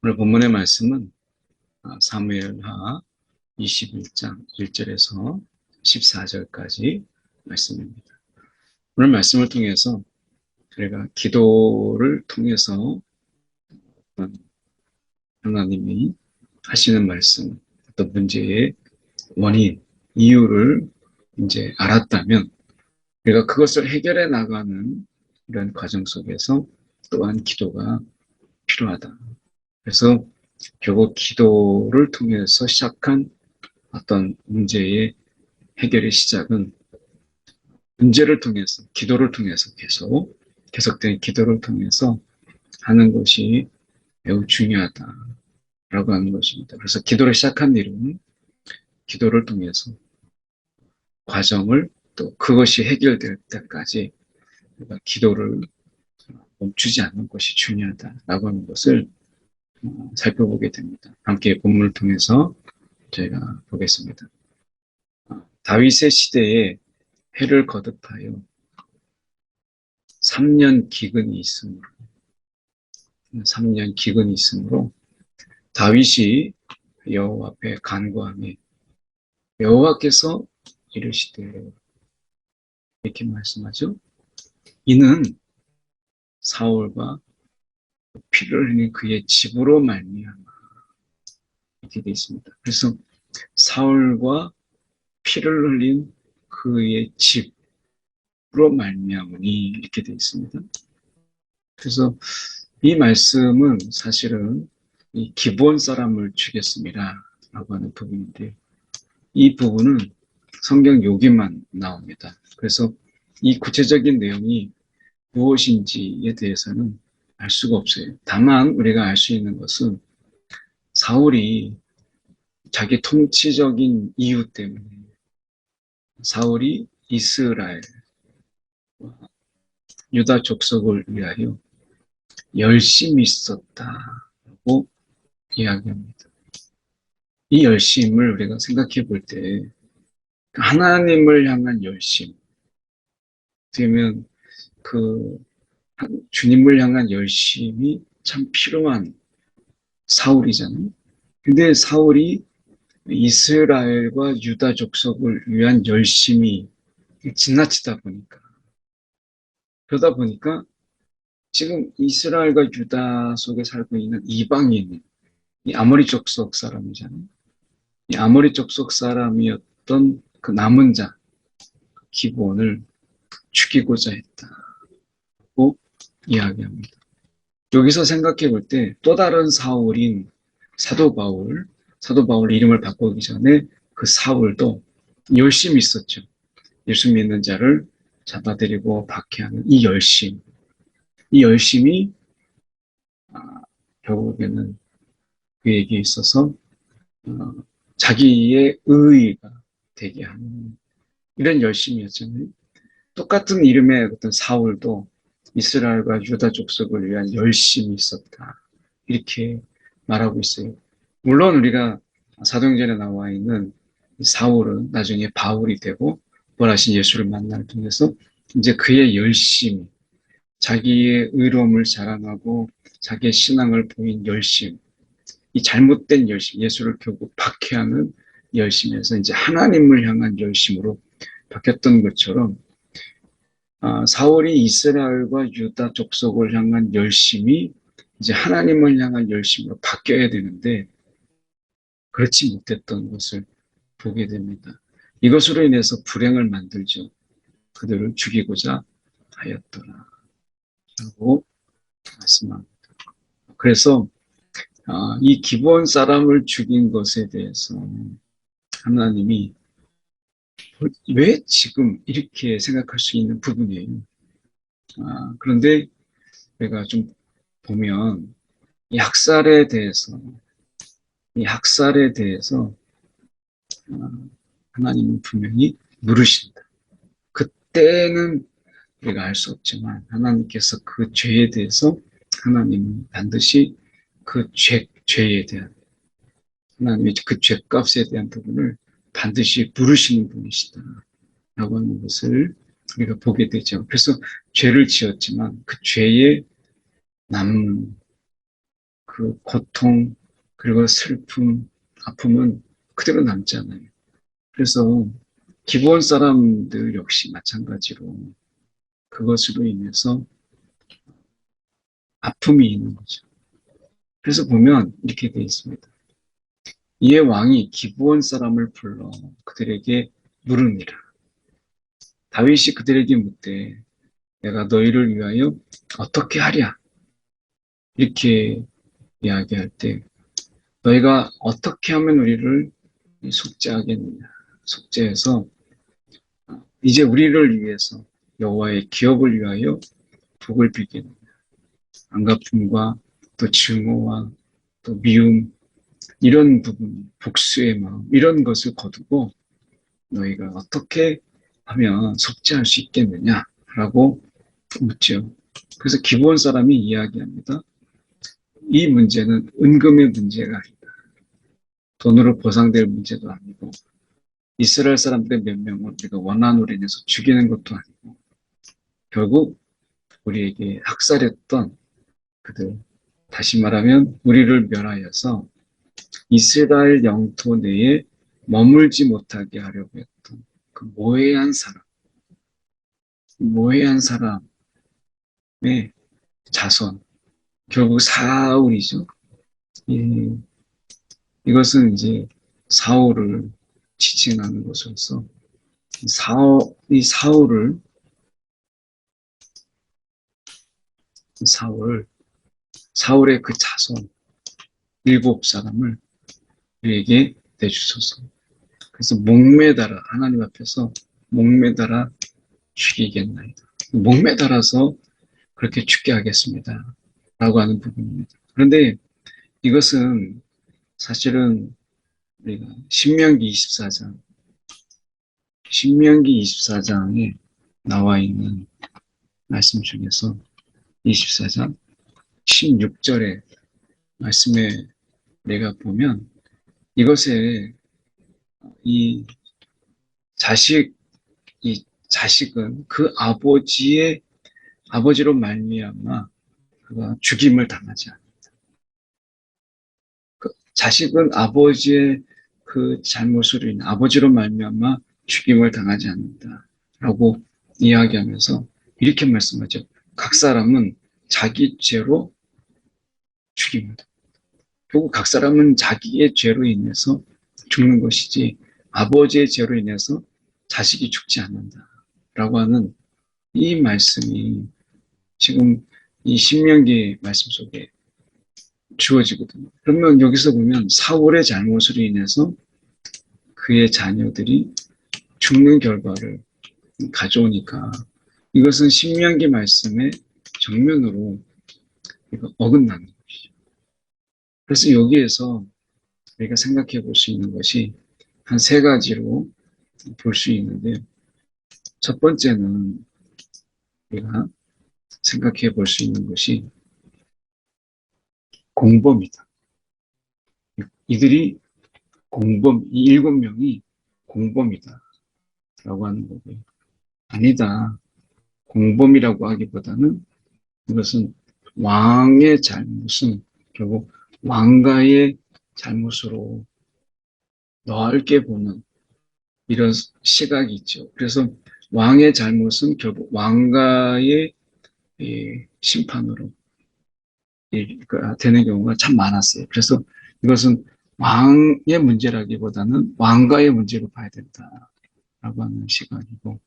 오늘 본문의 말씀은 사무엘하 21장 1절에서 14절까지 말씀입니다. 오늘 말씀을 통해서 저희가 기도를 통해서 하나님이 하시는 말씀, 어떤 문제의 원인, 이유를 이제 알았다면 우리가 그것을 해결해 나가는 이런 과정 속에서 또한 기도가 필요하다. 그래서 결국 기도를 통해서 시작한 어떤 문제의 해결의 시작은 문제를 통해서, 기도를 통해서 계속된 기도를 통해서 하는 것이 매우 중요하다라고 하는 것입니다. 그래서 기도를 시작한 이유는 기도를 통해서 과정을 또 그것이 해결될 때까지 우리가 기도를 멈추지 않는 것이 중요하다라고 하는 것을 살펴보게 됩니다. 함께 본문을 통해서 저희가 보겠습니다. 다윗의 시대에 해를 거듭하여 3년 기근이 있으므로 3년 기근이 있으므로 다윗이 여호와 앞에 간구하며 여호와께서 이르시되 이렇게 말씀하죠. 이는 사울과 피를 흘린 그의 집으로 말미암아 이렇게 되어 있습니다. 그래서 사울과 피를 흘린 그의 집으로 말미암으니 이렇게 되어 있습니다. 그래서 이 말씀은 사실은 이 기브온 사람을 죽였습니다 라고 하는 부분인데 이 부분은 성경 여기만 나옵니다. 그래서 이 구체적인 내용이 무엇인지에 대해서는 알 수가 없어요. 다만 우리가 알 수 있는 것은 사울이 자기 통치적인 이유 때문에 사울이 이스라엘, 유다 족속을 위하여 열심히 썼다고 이야기합니다. 이 열심을 우리가 생각해 볼 때 하나님을 향한 열심, 그러면 그 주님을 향한 열심이 참 필요한 사울이잖아요. 근데 사울이 이스라엘과 유다 족속을 위한 열심이 지나치다 보니까 그러다 보니까 지금 이스라엘과 유다 속에 살고 있는 이방인, 이 아모리 족속 사람이잖아요. 이 아모리 족속 사람이었던 그 남은 자, 기브온을 죽이고자 했다고 이야기합니다. 여기서 생각해 볼 때 또 다른 사울인 사도 바울 이름을 바꾸기 전에 그 사울도 열심히 있었죠. 예수 믿는 자를 잡아들이고 박해하는 이 열심이 결국에는 그에게 있어서 자기의 의의가 되게 하는 이런 열심이었잖아요. 똑같은 이름의 어떤 사울도 이스라엘과 유다 족속을 위한 열심이 있었다. 이렇게 말하고 있어요. 물론 우리가 사도행전에 나와 있는 사울은 나중에 바울이 되고 부활하신 예수를 만나를 통해서 이제 그의 열심, 자기의 의로움을 자랑하고 자기의 신앙을 보인 열심, 이 잘못된 열심, 예수를 결국 박해하는 열심에서 이제 하나님을 향한 열심으로 바뀌었던 것처럼 사울이 이스라엘과 유다 족속을 향한 열심이 이제 하나님을 향한 열심으로 바뀌어야 되는데 그렇지 못했던 것을 보게 됩니다. 이것으로 인해서 불행을 만들죠. 그들을 죽이고자 하였더라 라고 말씀합니다. 그래서 이 기브온 사람을 죽인 것에 대해서 하나님이 왜 지금 이렇게 생각할 수 있는 부분이에요. 그런데 우리가 좀 보면 이 학살에 대해서 하나님은 분명히 물으신다. 그때는 우리가 알 수 없지만 하나님께서 그 죄에 대해서 하나님은 반드시 그 죄에 대한 하나님의 그 죄값에 대한 부분을 반드시 물으시는 분이시다 라고 하는 것을 우리가 보게 되죠. 그래서 죄를 지었지만 그 죄의 그 그 고통, 그리고 슬픔, 아픔은 그대로 남잖아요. 그래서 기브온 사람들 역시 마찬가지로 그것으로 인해서 아픔이 있는 거죠. 그래서 보면 이렇게 되어 있습니다. 이에 왕이 기브온 사람을 불러 그들에게 물으니라. 다윗이 그들에게 묻되 내가 너희를 위하여 어떻게 하랴? 이렇게 이야기할 때 너희가 어떻게 하면 우리를 속죄하겠느냐? 속죄해서 이제 우리를 위해서 여호와의 기업을 위하여 복을 빌겠느냐? 안갚음과 또 증오와 또 미움 이런 부분, 복수의 마음 이런 것을 거두고 너희가 어떻게 하면 속죄할 수 있겠느냐라고 묻죠. 그래서 기브온 사람이 이야기합니다. 이 문제는 은금의 문제가 아니다. 돈으로 보상될 문제도 아니고 이스라엘 사람들의 몇 명을 우리가 원한으로 인해서 죽이는 것도 아니고 결국 우리에게 학살했던 그들, 다시 말하면 우리를 멸하여서 이스라엘 영토 내에 머물지 못하게 하려고 했던 그 모해한 사람의 자손, 결국 사울이죠. 이것은 이제 사울을 지칭하는 것으로서 이 사울의 그 자손 일곱 사람을 우리에게 내주소서. 그래서 목매달아 하나님 앞에서 목매달아 죽이겠나이다. 목매달아서 그렇게 죽게 하겠습니다. 라고 하는 부분입니다. 그런데 이것은 사실은 우리가 신명기 24장에 나와 있는 말씀 중에서 24장 16절의 말씀에 내가 보면 이것에 이 자식은 그 아버지로 말미암아 그가 죽임을 당하지 않는다. 그 자식은 아버지의 그 잘못으로 인해 아버지로 말미암아 죽임을 당하지 않는다라고 이야기하면서 이렇게 말씀하죠. 각 사람은 자기 죄로 죽임을 당한다. 결국 각 사람은 자기의 죄로 인해서 죽는 것이지 아버지의 죄로 인해서 자식이 죽지 않는다라고 하는 이 말씀이 지금 이 신명기 말씀 속에 주어지거든요. 그러면 여기서 보면 사울의 잘못으로 인해서 그의 자녀들이 죽는 결과를 가져오니까 이것은 신명기 말씀의 정면으로 어긋나는 것이죠. 그래서 여기에서 우리가 생각해 볼 수 있는 것이 한 세 가지로 볼 수 있는데 첫 번째는 우리가 생각해 볼 수 있는 것이 공범이다. 이 일곱 명이 공범이다. 라고 하는 거고요. 아니다. 공범이라고 하기보다는 이것은 왕의 잘못은 결국 왕가의 잘못으로 넓게 보는 이런 시각이 있죠. 그래서 왕의 잘못은 결국 왕가의 심판으로 되는 경우가 참 많았어요. 그래서 이것은 왕의 문제라기보다는 왕가의 문제로 봐야 된다라고 하는 시각이고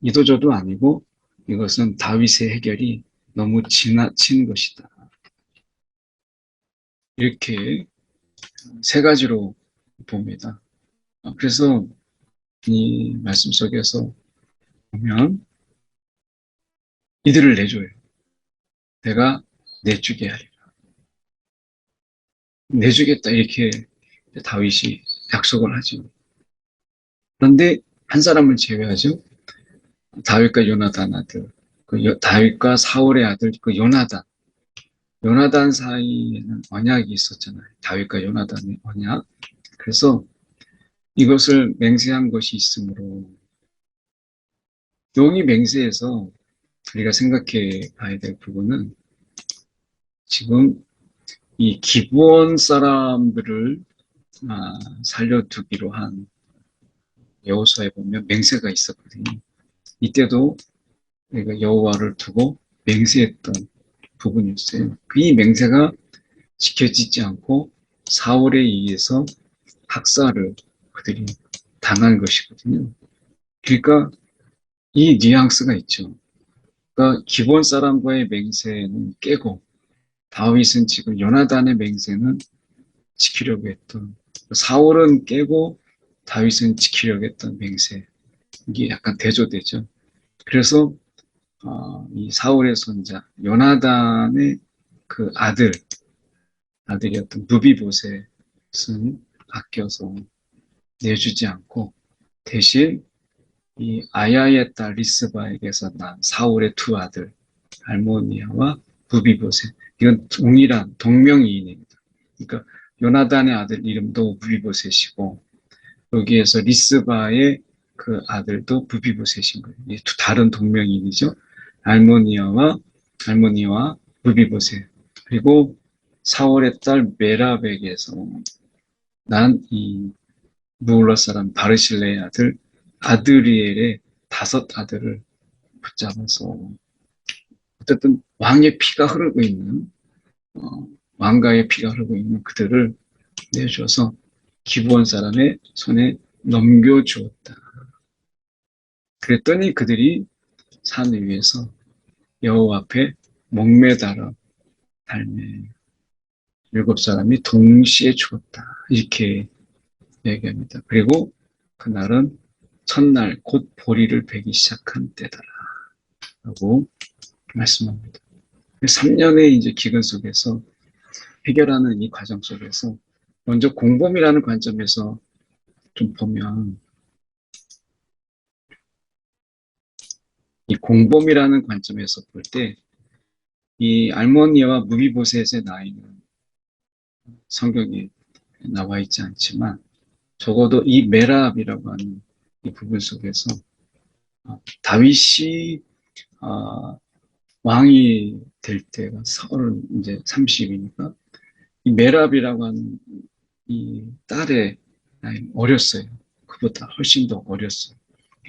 이도저도 아니고 이것은 다윗의 해결이 너무 지나친 것이다. 이렇게 세 가지로 봅니다. 그래서 이 말씀 속에서 보면 이들을 내줘요. 내가 내주게 하리라. 내주겠다 이렇게 다윗이 약속을 하죠. 그런데 한 사람을 제외하죠. 다윗과 요나단 아들, 다윗과 사울의 아들 그 요나단 사이에는 언약이 있었잖아요. 다윗과 요나단의 언약. 그래서 이것을 맹세한 것이 있으므로 용이 맹세해서 우리가 생각해 봐야 될 부분은 지금 이 기브온 사람들을 살려두기로 한 여호수아에 보면 맹세가 있었거든요. 이때도 여호와를 두고 맹세했던 부분이었어요. 이 맹세가 지켜지지 않고 사울에 의해서 학살을 그들이 당한 것이거든요. 그러니까 이 뉘앙스가 있죠. 그러니까 기본 사람과의 맹세는 깨고 다윗은 지금 요나단의 맹세는 지키려고 했던, 사울은 깨고 다윗은 지키려고 했던 맹세, 이게 약간 대조되죠. 그래서 이 사울의 손자 요나단의 그 아들이었던 무비보셋은 아껴서 내주지 않고 대신 이 아야의 딸 리스바에게서 난 사울의 두 아들 알모니아와 무비보셋, 이건 동일한 동명이인입니다. 그러니까 요나단의 아들 이름도 무비보셋이고 여기에서 리스바의 그 아들도 무비보셋인 거예요. 이 두 다른 동명이인이죠. 알모니아와 무비보셋. 그리고 사울의 딸 메라백에서 난 이 무울라 사람 바르실레의 아들 아드리엘의 5 아들을 붙잡아서 어쨌든 왕의 피가 흐르고 있는 왕가의 피가 흐르고 있는 그들을 내줘서 기브온 사람의 손에 넘겨주었다. 그랬더니 그들이 산 위에서 여호와 앞에 목매달아 달매 7 사람이 동시에 죽었다. 이렇게 얘기합니다. 그리고 그날은 첫날 곧 보리를 베기 시작한 때더라. 라고 말씀합니다. 3년의 이제 기근 속에서 해결하는 이 과정 속에서 먼저 공범이라는 관점에서 좀 보면 이 공범이라는 관점에서 볼 때 이 알모니아와 무비보셋의 나이는 성경에 나와 있지 않지만 적어도 이 메랍이라고 하는 이 부분 속에서 다윗이 왕이 될 때가 이제 30이니까 이 메랍이라고 하는 이 딸의 나이는 어렸어요. 그보다 훨씬 더 어렸어요.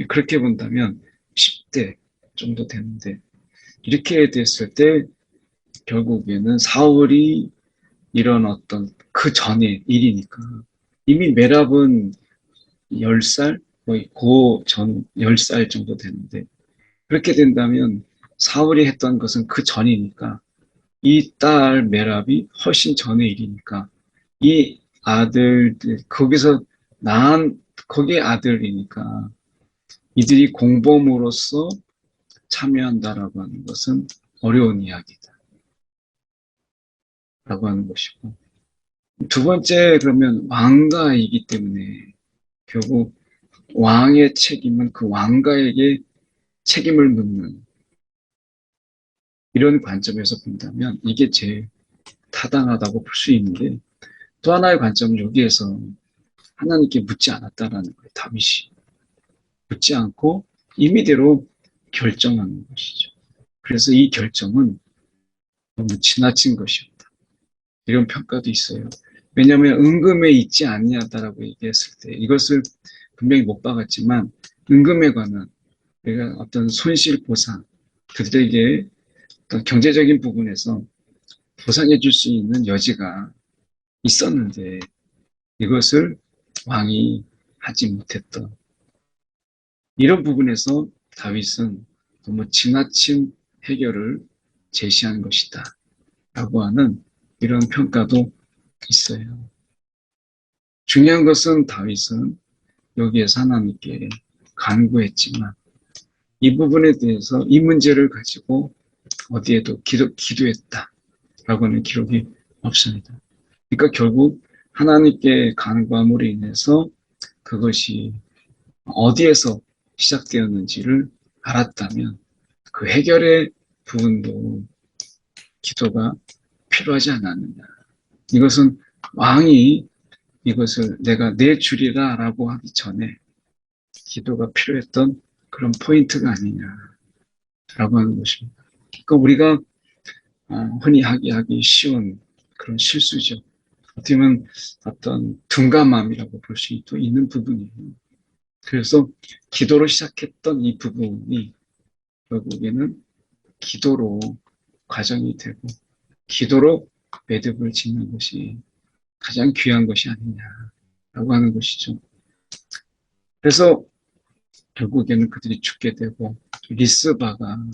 그렇게 본다면 10대 정도 되는데 이렇게 됐을 때 결국에는 사울이 이런 어떤 그 전의 일이니까 이미 메랍은 10살 거의 고전 10살 정도 되는데 그렇게 된다면 사울이 했던 것은 그 전이니까 이 딸 메랍이 훨씬 전의 일이니까 이 아들들 거기서 낳은 거기에 아들이니까 이들이 공범으로서 참여한다라고 하는 것은 어려운 이야기다 라고 하는 것이고 두 번째 그러면 왕가이기 때문에 결국 왕의 책임은 그 왕가에게 책임을 묻는 이런 관점에서 본다면 이게 제일 타당하다고 볼 수 있는데 또 하나의 관점은 여기에서 하나님께 묻지 않았다라는 거예요. 다윗이 묻지 않고 임의대로 결정하는 것이죠. 그래서 이 결정은 너무 지나친 것이었다. 이런 평가도 있어요. 왜냐하면 은금에 있지 아니하다라고 얘기했을 때 이것을 분명히 못 박았지만 은금에 관한 우리가 어떤 손실 보상 그들에게 어떤 경제적인 부분에서 보상해 줄 수 있는 여지가 있었는데 이것을 왕이 하지 못했던 이런 부분에서 다윗은 너무 지나친 해결을 제시한 것이다 라고 하는 이런 평가도 있어요. 중요한 것은 다윗은 여기에서 하나님께 간구했지만 이 부분에 대해서 이 문제를 가지고 어디에도 기도했다라고 하는 기록이 없습니다. 그러니까 결국 하나님께 간구함으로 인해서 그것이 어디에서 시작되었는지를 알았다면 그 해결의 부분도 기도가 필요하지 않았느냐. 이것은 왕이 이것을 내가 내주리라 라고 하기 전에 기도가 필요했던 그런 포인트가 아니냐라고 하는 것입니다. 그러니까 우리가 흔히 하기 쉬운 그런 실수죠. 어떻게 보면 어떤 둔감함이라고 볼 수도 있는 부분이에요. 그래서 기도로 시작했던 이 부분이 결국에는 기도로 과정이 되고 기도로 매듭을 짓는 것이 가장 귀한 것이 아니냐라고 하는 것이죠. 그래서 결국에는 그들이 죽게 되고 리스바가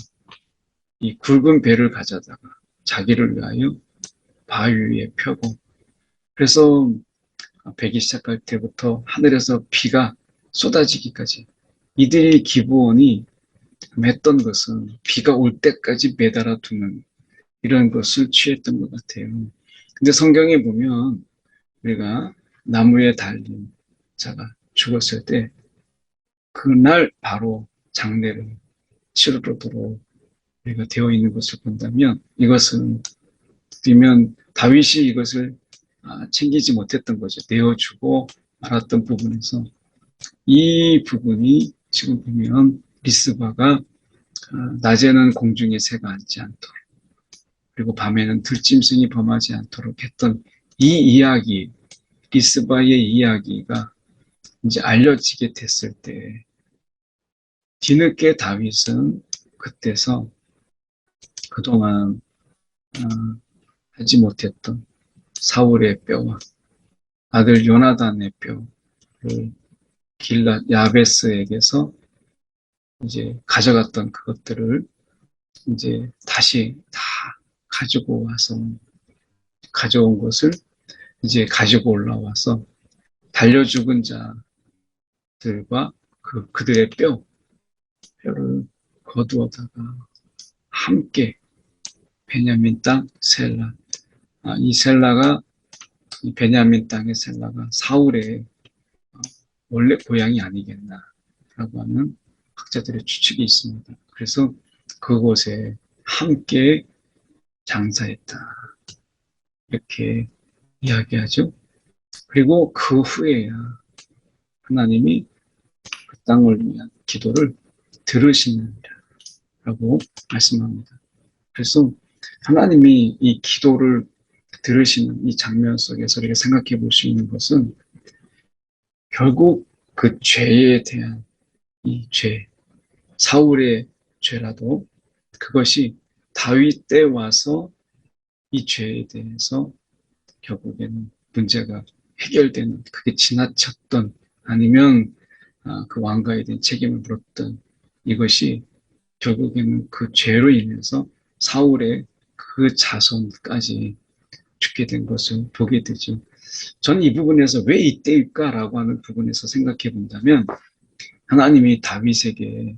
이 굵은 배를 가져다가 자기를 위하여 바위 위에 펴고 그래서 배기 시작할 때부터 하늘에서 비가 쏟아지기까지 이들의 기본이 했던 것은 비가 올 때까지 매달아 두는 이런 것을 취했던 것 같아요. 근데 성경에 보면 우리가 나무에 달린 자가 죽었을 때 그날 바로 장례를 치르도록 우리가 되어 있는 것을 본다면 이것은 뒤면 다윗이 이것을 챙기지 못했던 거죠. 내어주고 말았던 부분에서 이 부분이 지금 보면 리스바가 낮에는 공중에 새가 앉지 않도록 그리고 밤에는 들짐승이 범하지 않도록 했던 이 이야기, 리스바의 이야기가 이제 알려지게 됐을 때 뒤늦게 다윗은 그때서 그동안 하지 못했던 사울의 뼈와 아들 요나단의 뼈를 길라 야베스에게서 이제 가져갔던 그것들을 이제 다시 다 가지고 와서 가져온 것을 이제 가지고 올라와서 달려 죽은 자들과 그들의 뼈를 거두어다가 함께 베냐민 땅 셀라 이 셀라가 이 베냐민 땅의 셀라가 사울의 원래 고향이 아니겠나라고 하는 학자들의 추측이 있습니다. 그래서 그곳에 함께 장사했다. 이렇게 이야기하죠. 그리고 그 후에야 하나님이 그 땅을 위한 기도를 들으시느라고 말씀합니다. 그래서 하나님이 이 기도를 들으시는 이 장면 속에서 우리가 생각해 볼 수 있는 것은 결국 그 죄에 대한 이 죄, 사울의 죄라도 그것이 다윗 때 와서 이 죄에 대해서 결국에는 문제가 해결되는 그게 지나쳤던 아니면 그 왕가에 대한 책임을 물었던 이것이 결국에는 그 죄로 인해서 사울의 그 자손까지 죽게 된 것을 보게 되죠. 저는 이 부분에서 왜 이때일까라고 하는 부분에서 생각해 본다면 하나님이 다윗에게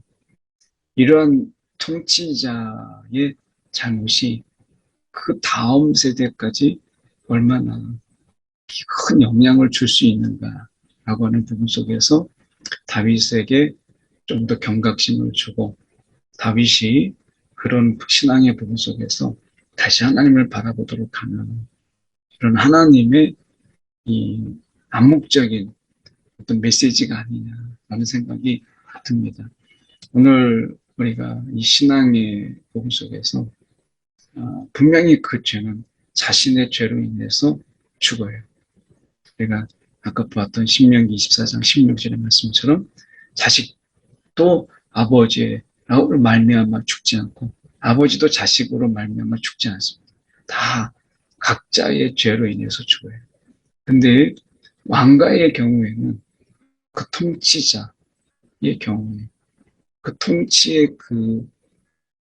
이러한 통치자의 잘못이 그 다음 세대까지 얼마나 큰 영향을 줄 수 있는가라고 하는 부분 속에서 다윗에게 좀 더 경각심을 주고 다윗이 그런 신앙의 부분 속에서 다시 하나님을 바라보도록 하는 그런 하나님의 이 암묵적인 어떤 메시지가 아니냐라는 생각이 듭니다. 오늘 우리가 이 신앙의 부분 속에서 분명히 그 죄는 자신의 죄로 인해서 죽어요. 우리가 아까 보았던 신명기 24장 16절의 말씀처럼 자식도 아버지로 말미암아 죽지 않고 아버지도 자식으로 말미암아 죽지 않습니다. 다 각자의 죄로 인해서 죽어요. 근데 왕가의 경우에는 그 통치자의 경우에 그 통치의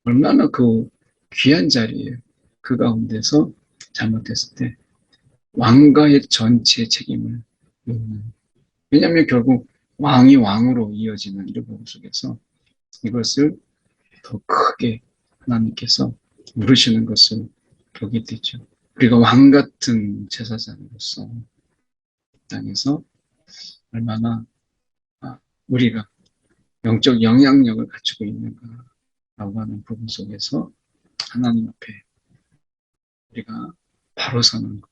얼마나 그 귀한 자리에 그 가운데서 잘못했을 때 왕가의 전체 책임을 묻는. 왜냐하면 결국 왕이 왕으로 이어지는 이런 부분 속에서 이것을 더 크게 하나님께서 물으시는 것을 보게 되죠. 우리가 왕 같은 제사장으로서 땅에서 얼마나 우리가 영적 영향력을 갖추고 있는가라고 하는 부분 속에서 하나님 앞에 우리가 바로 서는 것.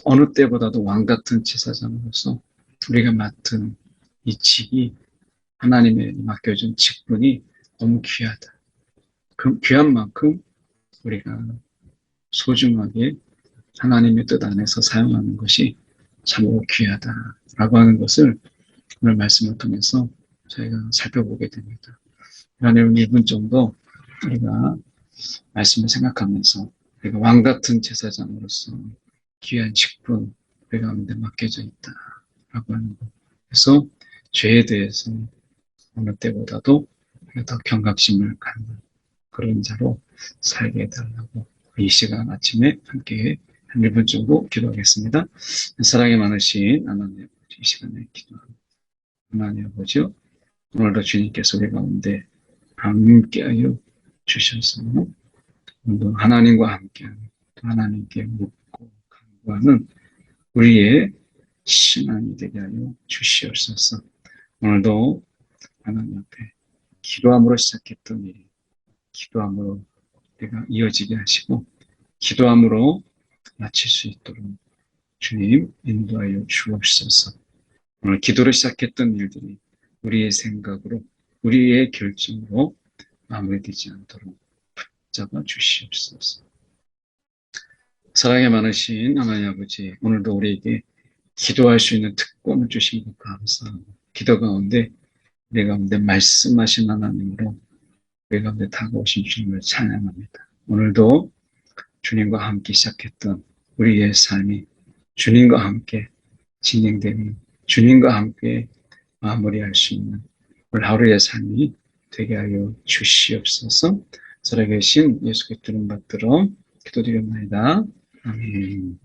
어느 때보다도 왕 같은 제사장으로서 우리가 맡은 이 직이 하나님의 맡겨준 직분이 너무 귀하다. 그 귀한 만큼 우리가 소중하게 하나님의 뜻 안에서 사용하는 것이 참으로 귀하다라고 하는 것을 오늘 말씀을 통해서 저희가 살펴보게 됩니다. 한 1분 정도 우리가 말씀을 생각하면서 우리가 왕 같은 제사장으로서 귀한 직분 우리 가운데 맡겨져 있다라고 하는 것. 그래서 죄에 대해서 어느 때보다도 더 경각심을 갖는 그런 자로 살게 해달라고 이 시간 아침에 함께 한 1분 정도 기도하겠습니다. 사랑이 많으신 하나님 아버지, 이 시간에 기도합니다. 하나님 아버지, 오늘도 주님께서 우리 가운데 함께하여 주셔서 오늘도 하나님과 함께하는, 하나님께 묻고 간구하는 우리의 신앙이 되게 하여 주시옵소서. 오늘도 하나님 앞에 기도함으로 시작했던 일이 기도함으로 내가 이어지게 하시고 기도함으로 마칠 수 있도록 주님 인도하여 주옵소서. 오늘 기도로 시작했던 일들이 우리의 생각으로 우리의 결정으로 마무리되지 않도록 붙잡아 주시옵소서. 사랑이 많으신 하나님 아버지, 오늘도 우리에게 기도할 수 있는 특권을 주신 것 감사하고 기도 가운데 우리 가운데 말씀하신 하나님으로 우리 가운데 다가오신 주님을 찬양합니다. 오늘도 주님과 함께 시작했던 우리의 삶이 주님과 함께 진행되는 주님과 함께 마무리할 수 있는 오늘 하루의 삶이 되게 하여 주시옵소서. 살아계신 예수 그리스도를 받들어 기도드립니다. 아멘.